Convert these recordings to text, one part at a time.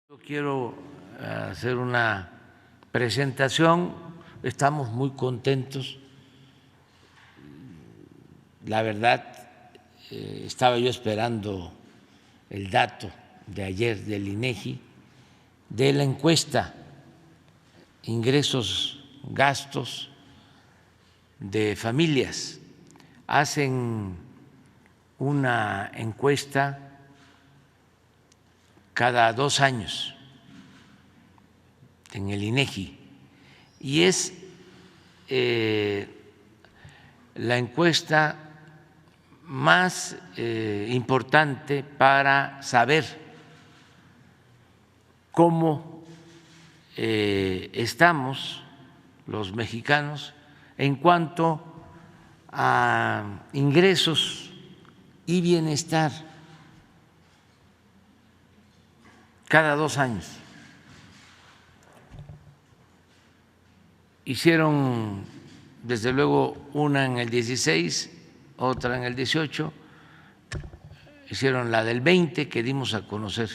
Yo quiero hacer una presentación, estamos muy contentos. La verdad, estaba yo esperando el dato de ayer del INEGI, de la encuesta ingresos, gastos de familias. Hacen una encuesta cada 2 años en el INEGI y es la encuesta más importante para saber cómo estamos los mexicanos en cuanto a ingresos y bienestar. Cada 2 años. Hicieron, desde luego, una en el 16, otra en el 18, hicieron la del 20 que dimos a conocer,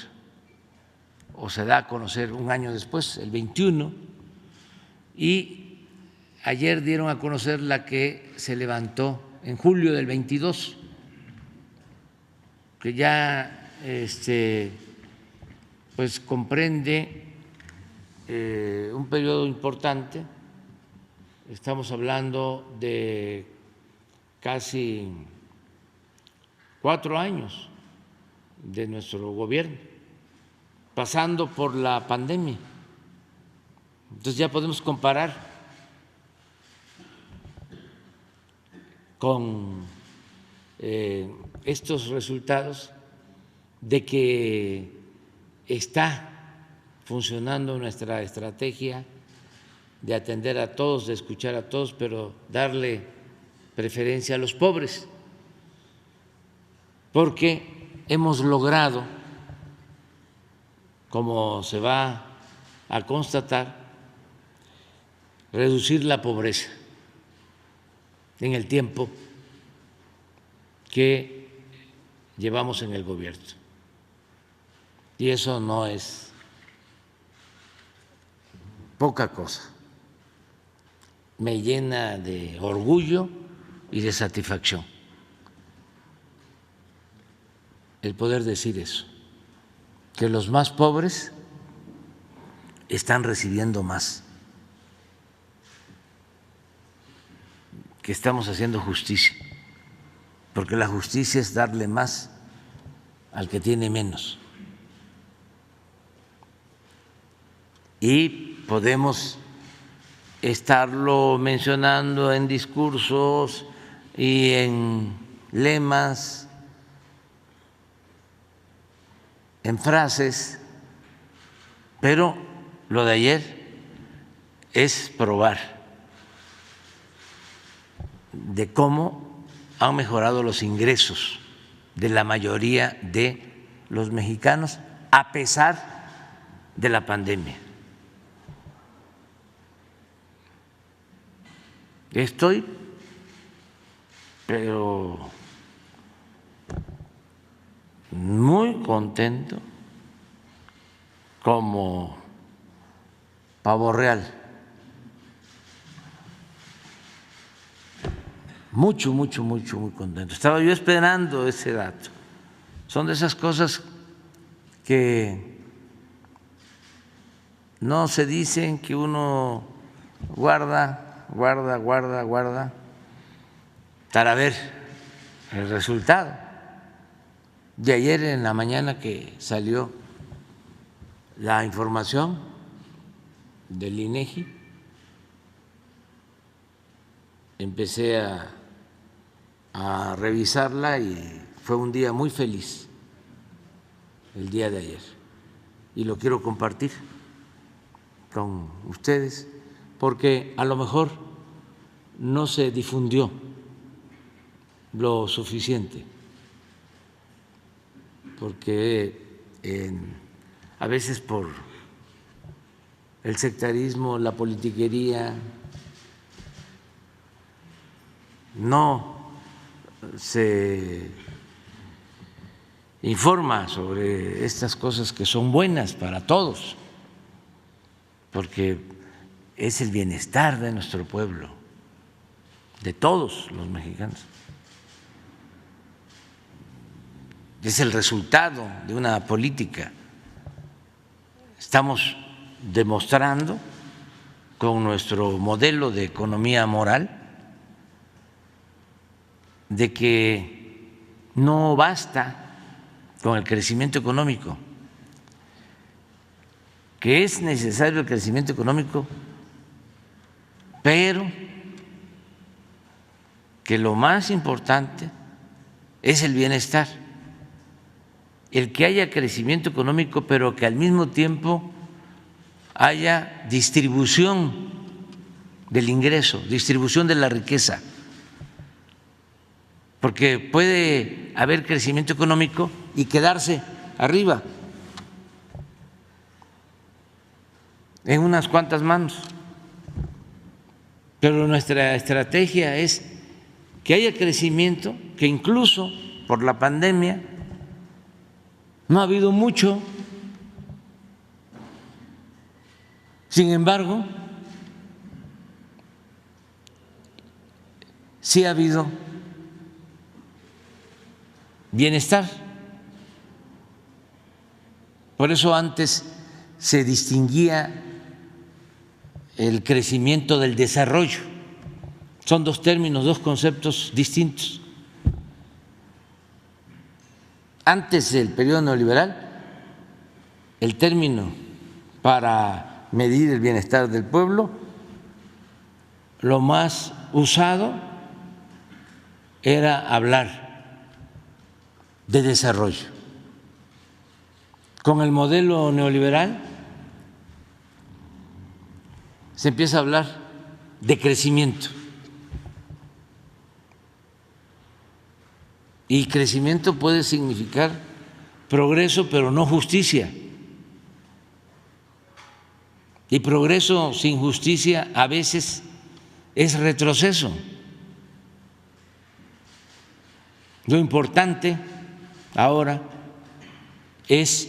o se da a conocer un año después, el 21, y ayer dieron a conocer la que se levantó en julio del 22, que ya pues comprende un periodo importante. Estamos hablando de casi 4 años de nuestro gobierno, pasando por la pandemia. Entonces ya podemos comparar con estos resultados de que está funcionando nuestra estrategia de atender a todos, de escuchar a todos, pero darle preferencia a los pobres, porque hemos logrado, como se va a constatar, reducir la pobreza en el tiempo que llevamos en el gobierno. Y eso no es poca cosa. Me llena de orgullo y de satisfacción el poder decir eso, que los más pobres están recibiendo más, que estamos haciendo justicia, porque la justicia es darle más al que tiene menos. Y podemos estarlo mencionando en discursos y en lemas, en frases, pero lo de ayer es probar de cómo han mejorado los ingresos de la mayoría de los mexicanos a pesar de la pandemia. Estoy, pero muy contento, como pavo real. Muy contento. Estaba yo esperando ese dato. Son de esas cosas que no se dicen, que uno guarda para ver el resultado. De ayer en la mañana que salió la información del INEGI, empecé a revisarla y fue un día muy feliz el día de ayer, y lo quiero compartir con ustedes porque a lo mejor no se difundió lo suficiente, porque a veces por el sectarismo, la politiquería, no se informa sobre estas cosas que son buenas para todos, porque es el bienestar de nuestro pueblo, de todos los mexicanos. Es el resultado de una política. Estamos demostrando con nuestro modelo de economía moral de que no basta con el crecimiento económico, que es necesario el crecimiento económico, pero que lo más importante es el bienestar, el que haya crecimiento económico, pero que al mismo tiempo haya distribución del ingreso, distribución de la riqueza, porque puede haber crecimiento económico y quedarse arriba, en unas cuantas manos. Pero nuestra estrategia es que haya crecimiento, que incluso por la pandemia no ha habido mucho. Sin embargo, sí ha habido bienestar. Por eso antes se distinguía el crecimiento del desarrollo. Son dos términos, dos conceptos distintos. Antes del periodo neoliberal, el término para medir el bienestar del pueblo, lo más usado era hablar de desarrollo. Con el modelo neoliberal se empieza a hablar de crecimiento. Y crecimiento puede significar progreso, pero no justicia. Y progreso sin justicia a veces es retroceso. Lo importante ahora es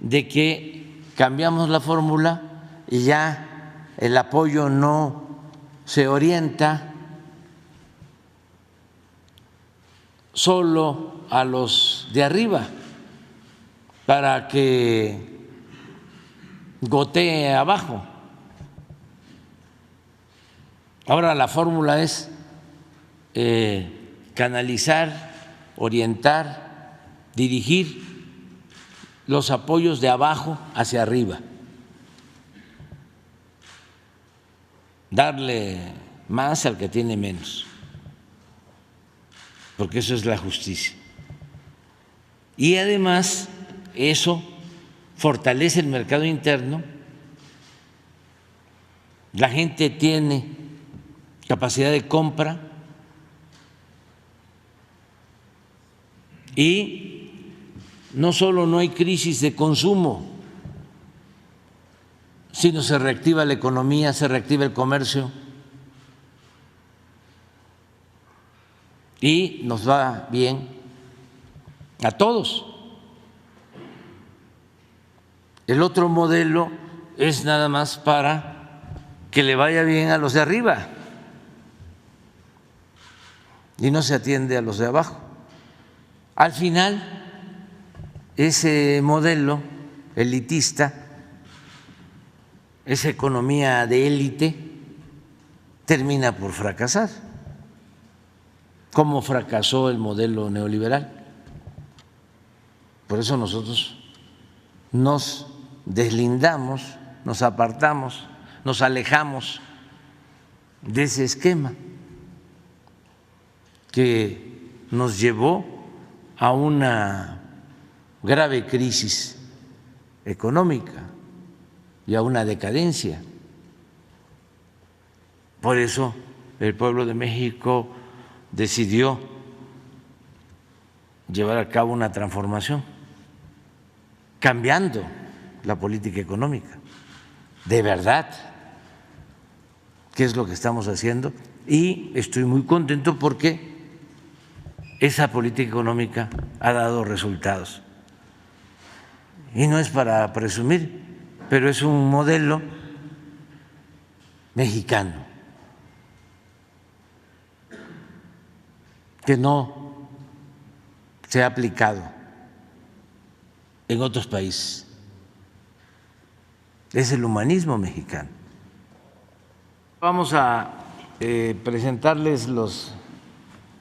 de que cambiamos la fórmula y ya el apoyo no se orienta solo a los de arriba para que gotee abajo. Ahora la fórmula es canalizar, orientar, dirigir los apoyos de abajo hacia arriba, darle más al que tiene menos, porque eso es la justicia. Y además eso fortalece el mercado interno, la gente tiene capacidad de compra y no solo no hay crisis de consumo, sino se reactiva la economía, se reactiva el comercio y nos va bien a todos. El otro modelo es nada más para que le vaya bien a los de arriba y no se atiende a los de abajo. Al final, ese modelo elitista, esa economía de élite, termina por fracasar, como fracasó el modelo neoliberal. Por eso nosotros nos deslindamos, nos apartamos, nos alejamos de ese esquema que nos llevó a una grave crisis económica y a una decadencia. Por eso el pueblo de México decidió llevar a cabo una transformación, cambiando la política económica. De verdad, ¿qué es lo que estamos haciendo? Y estoy muy contento porque esa política económica ha dado resultados. y no es para presumir, pero es un modelo mexicano que no se ha aplicado en otros países. Es el humanismo mexicano. Vamos a presentarles los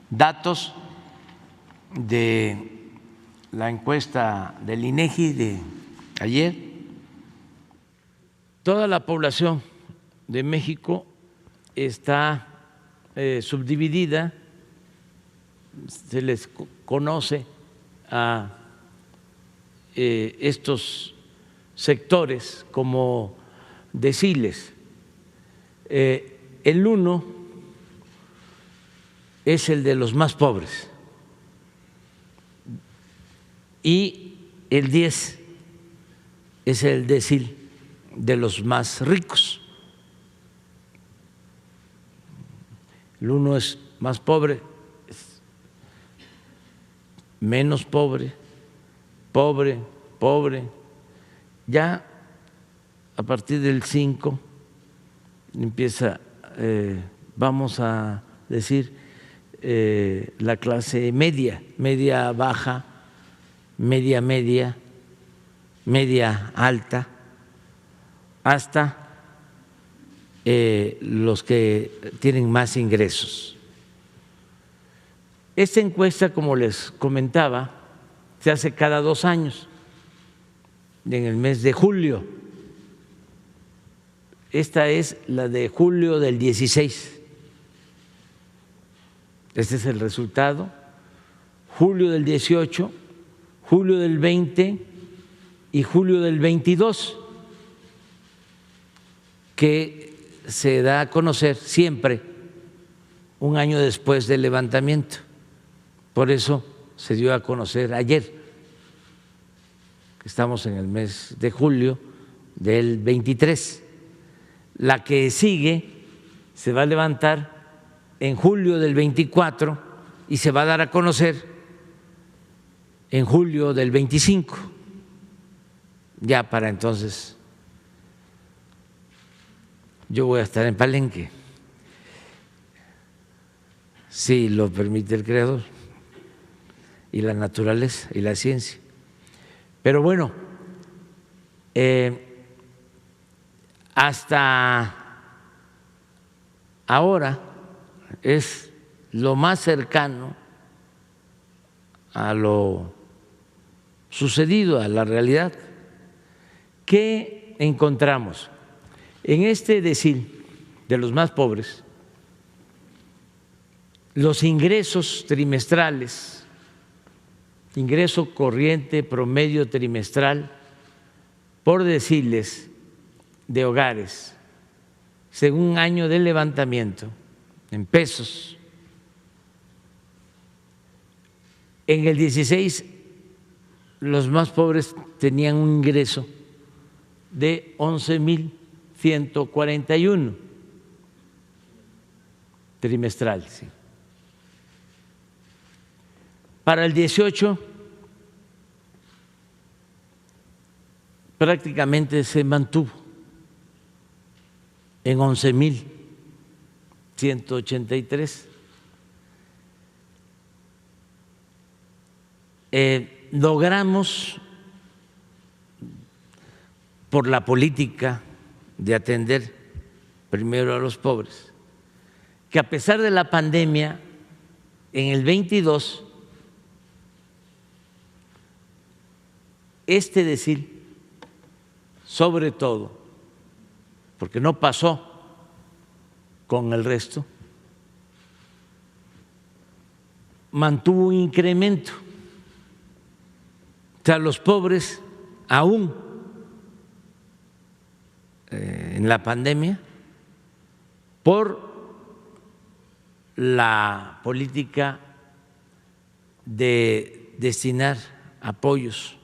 datos de la encuesta del INEGI de ayer. Toda la población de México está subdividida, se les conoce a estos sectores como deciles. El 1 es el de los más pobres y el 10 es el decil de los más ricos. El 1 es más pobre, menos pobre, pobre, pobre. Ya a partir del 5 empieza, vamos a decir, la clase media, media baja, media media, media alta, hasta los que tienen más ingresos. Esta encuesta, como les comentaba, se hace cada 2 años, en el mes de julio. Esta es la de julio del 16. Este es el resultado. Julio del 18, julio del 20 y julio del 22, que se da a conocer siempre un año después del levantamiento. Por eso se dio a conocer ayer, que estamos en el mes de julio del 23. La que sigue se va a levantar en julio del 24 y se va a dar a conocer en julio del 25. Ya para entonces yo voy a estar en Palenque, si lo permite el Creador y la naturaleza y la ciencia. Pero bueno, hasta ahora es lo más cercano a lo sucedido, a la realidad. ¿Qué encontramos? En este decil de los más pobres, los ingresos trimestrales, ingreso corriente promedio trimestral por deciles de hogares, según año de levantamiento, en pesos, en el 16 los más pobres tenían un ingreso de 11,141 trimestral. Sí. Para el 18 prácticamente se mantuvo en 11,183. Logramos, por la política de atender primero a los pobres, que a pesar de la pandemia, en el 22, este decil, sobre todo, porque no pasó con el resto, mantuvo un incremento. O sea, los pobres, aún en la pandemia, por la política de destinar apoyos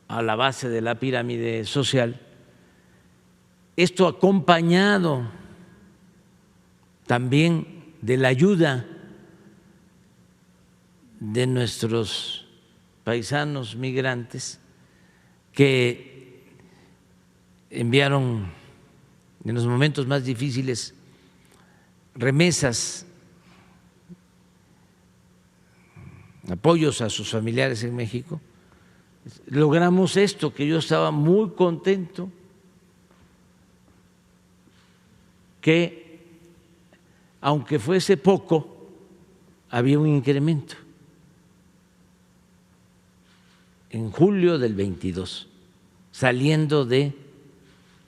a la base de la pirámide social, esto acompañado también de la ayuda de nuestros paisanos migrantes que enviaron en los momentos más difíciles remesas, apoyos a sus familiares en México. Logramos esto, que yo estaba muy contento, que aunque fuese poco, había un incremento en julio del 22, saliendo de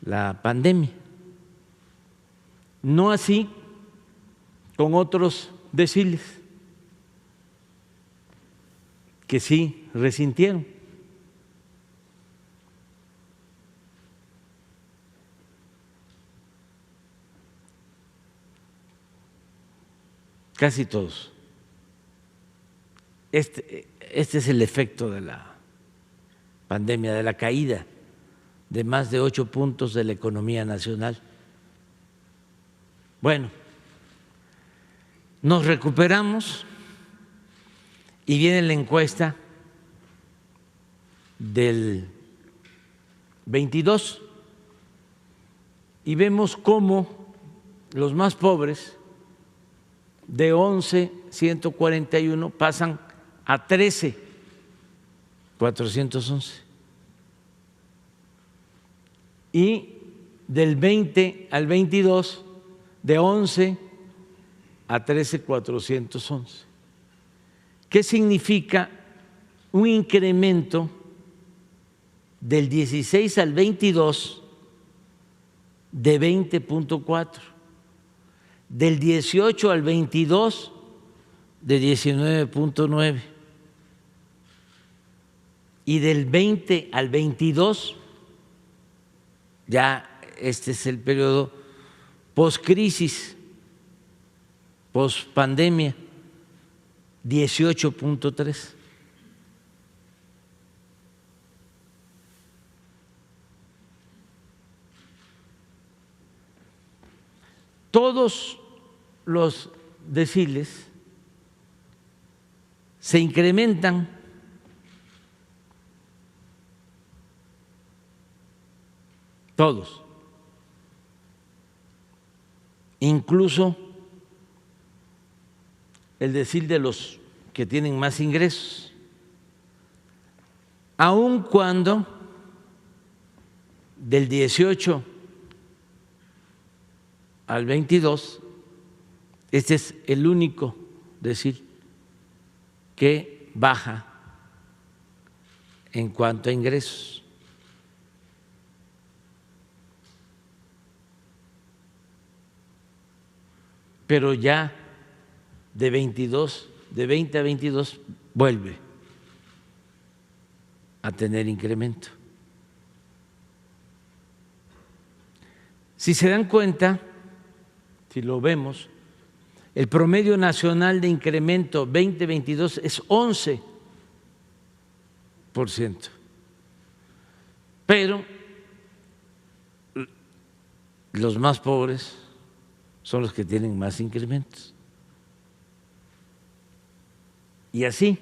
la pandemia. No así con otros deciles que sí resintieron. Casi todos. Este es el efecto de la pandemia, de la caída de más de 8 puntos de la economía nacional. Bueno, nos recuperamos y viene la encuesta del 22 y vemos cómo los más pobres de 11,141 pasan a 13,411 y del 20 al 22 de 11 a 13,411. ¿Qué significa un incremento del 16 al 22 de 20,4? Del 18 al 22 de 19,9 y del 20 al 22, ya este es el periodo post-crisis, post-pandemia, 18,3. Todos los deciles se incrementan todos, incluso el decil de los que tienen más ingresos, aun cuando del 18 al 22, este es el único decil que baja en cuanto a ingresos. Pero ya de 20 a 22 vuelve a tener incremento. Si se dan cuenta, si lo vemos, el promedio nacional de incremento 2022 es 11%, pero los más pobres son los que tienen más incrementos. Y así.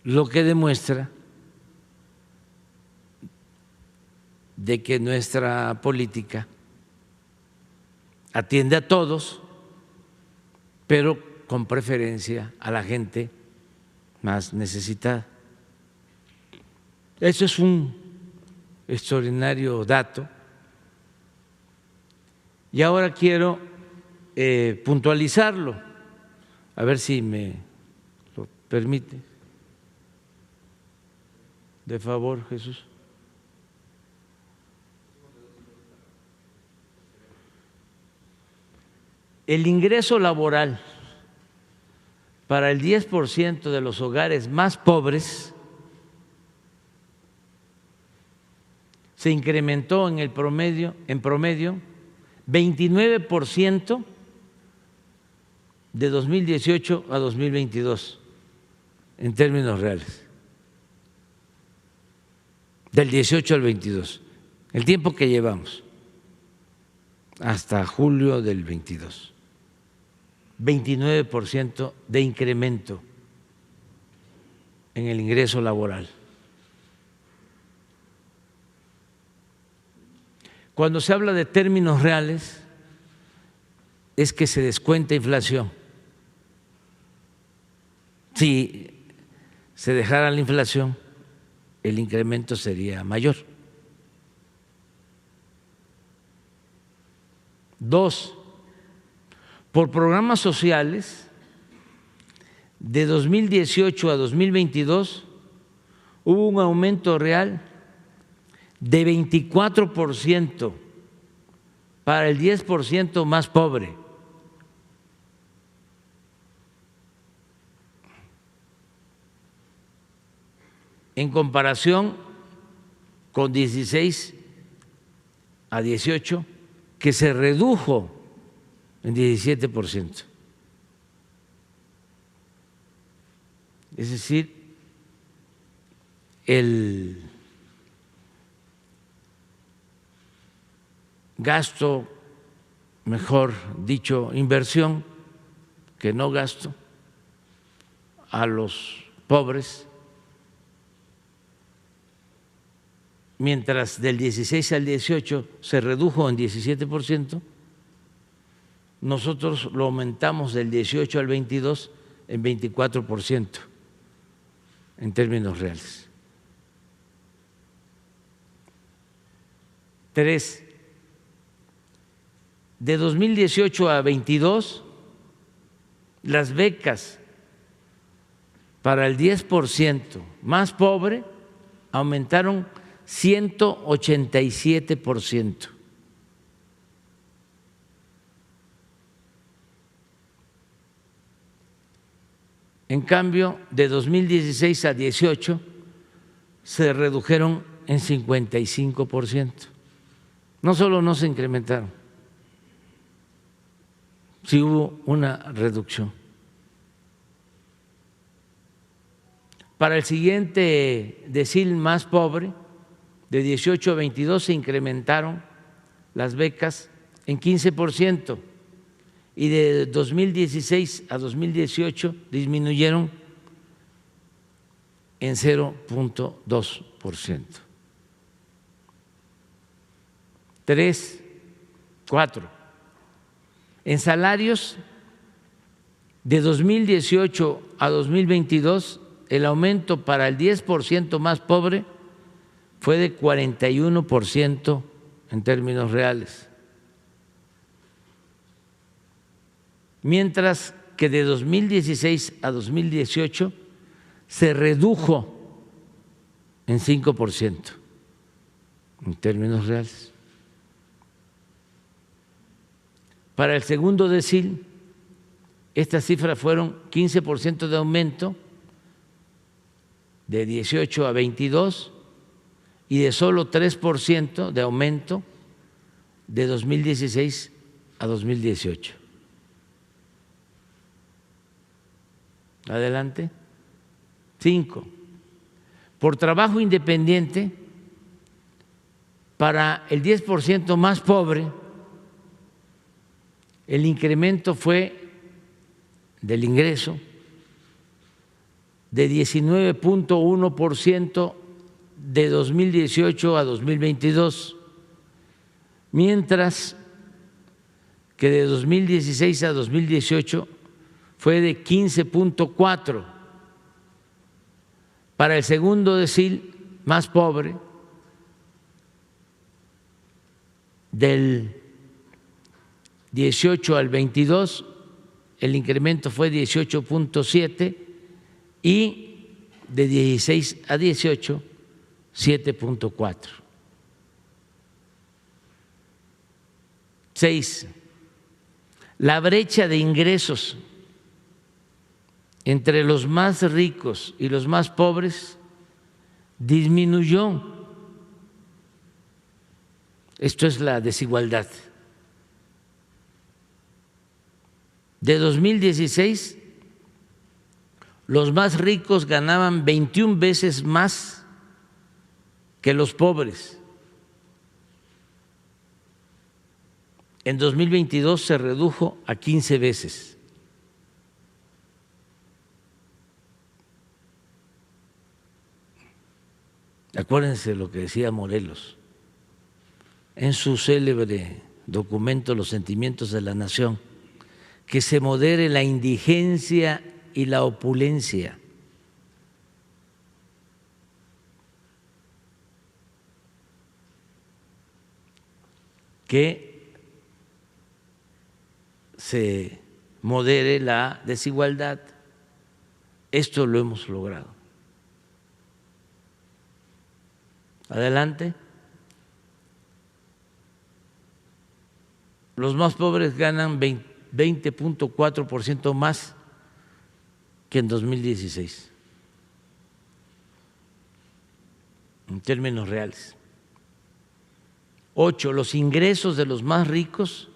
Lo que demuestra de que nuestra política atiende a todos, pero con preferencia a la gente más necesitada. Eso es un extraordinario dato. Y ahora quiero puntualizarlo, a ver si me lo permite. De favor, Jesús. El ingreso laboral para el 10% de los hogares más pobres se incrementó en promedio 29% de 2018 a 2022 en términos reales, del 18 al 22, el tiempo que llevamos. hasta julio del 22. 29% de incremento en el ingreso laboral. Cuando se habla de términos reales, es que se descuenta inflación. Si se dejara la inflación, el incremento sería mayor. 2, por programas sociales, de 2018 a 2022 hubo un aumento real de 24% para el 10% más pobre. En comparación con 16 a 18, que se redujo en 17%. Es decir, el gasto, mejor dicho, inversión, que no gasto, a los pobres, mientras del 16 al 18 se redujo en 17%, nosotros lo aumentamos del 18 al 22 en 24% en términos reales. 3, de 2018 a 22, las becas para el 10% más pobre aumentaron 187%. En cambio, de 2016 a 18 se redujeron en 55%. No solo no se incrementaron, sí hubo una reducción. Para el siguiente decil más pobre, de 18 a 22, se incrementaron las becas en 15%, y de 2016 a 2018 disminuyeron en 0.2%. 3, 4. En salarios, de 2018 a 2022, el aumento para el 10% más pobre fue de 41% en términos reales, mientras que de 2016 a 2018 se redujo en 5% en términos reales. Para el segundo decil, estas cifras fueron 15% de aumento de 18 a 22 y de solo 3% de aumento de 2016 a 2018. Adelante. 5. Por trabajo independiente, para el 10% más pobre, el incremento fue del ingreso de 19.1% de 2018 a 2022, mientras que de 2016 a 2018 fue de 15.4%. Para el segundo decil más pobre, del 18 al 22, el incremento fue 18.7% y de 16 a 18, 7.4%. 6. La brecha de ingresos entre los más ricos y los más pobres disminuyó. Esto es la desigualdad. De 2016, los más ricos ganaban 21 veces más que los pobres. en 2022 se redujo a 15 veces. Acuérdense lo que decía Morelos en su célebre documento Los sentimientos de la nación, que se modere la indigencia y la opulencia. Que se modere la desigualdad. Esto lo hemos logrado. Adelante. Los más pobres ganan 20.4% más que en 2016, en términos reales. 8. Los ingresos de los más ricos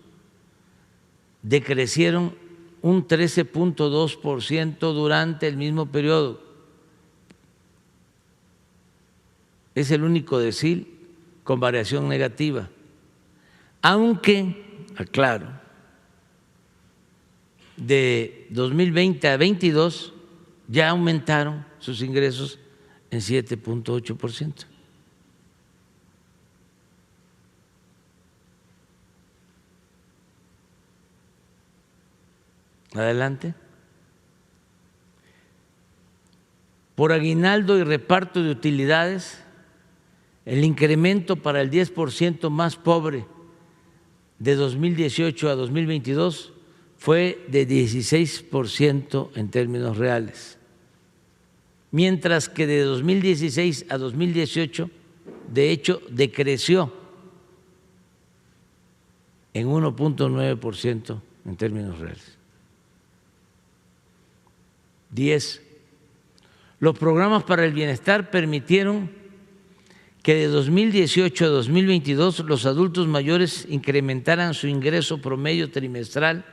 decrecieron un 13.2% durante el mismo periodo. Es el único decil con variación negativa. Aunque, aclaro, de 2020 a 22 ya aumentaron sus ingresos en 7.8%. Adelante. Por aguinaldo y reparto de utilidades, el incremento para el 10% más pobre de 2018 a 2022 fue de 16% en términos reales, mientras que de 2016 a 2018, de hecho, decreció en 1.9% en términos reales. 10. Los programas para el bienestar permitieron que de 2018 a 2022 los adultos mayores incrementaran su ingreso promedio trimestral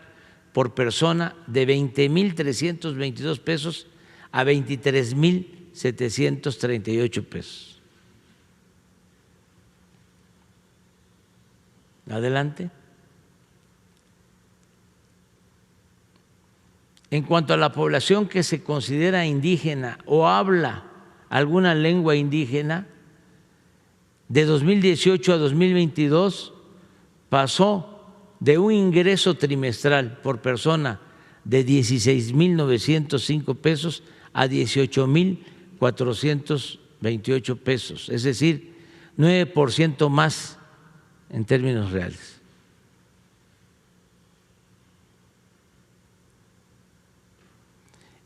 por persona de 20.322 pesos a 23.738 pesos. Adelante. En cuanto a la población que se considera indígena o habla alguna lengua indígena, de 2018 a 2022 pasó de un ingreso trimestral por persona de 16.905 pesos a 18.428 pesos, es decir, 9% más en términos reales.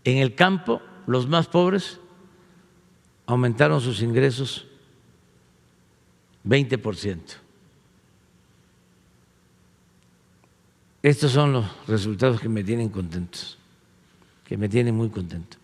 En el campo, los más pobres aumentaron sus ingresos 20%. Estos son los resultados que me tienen contentos, que me tienen muy contento.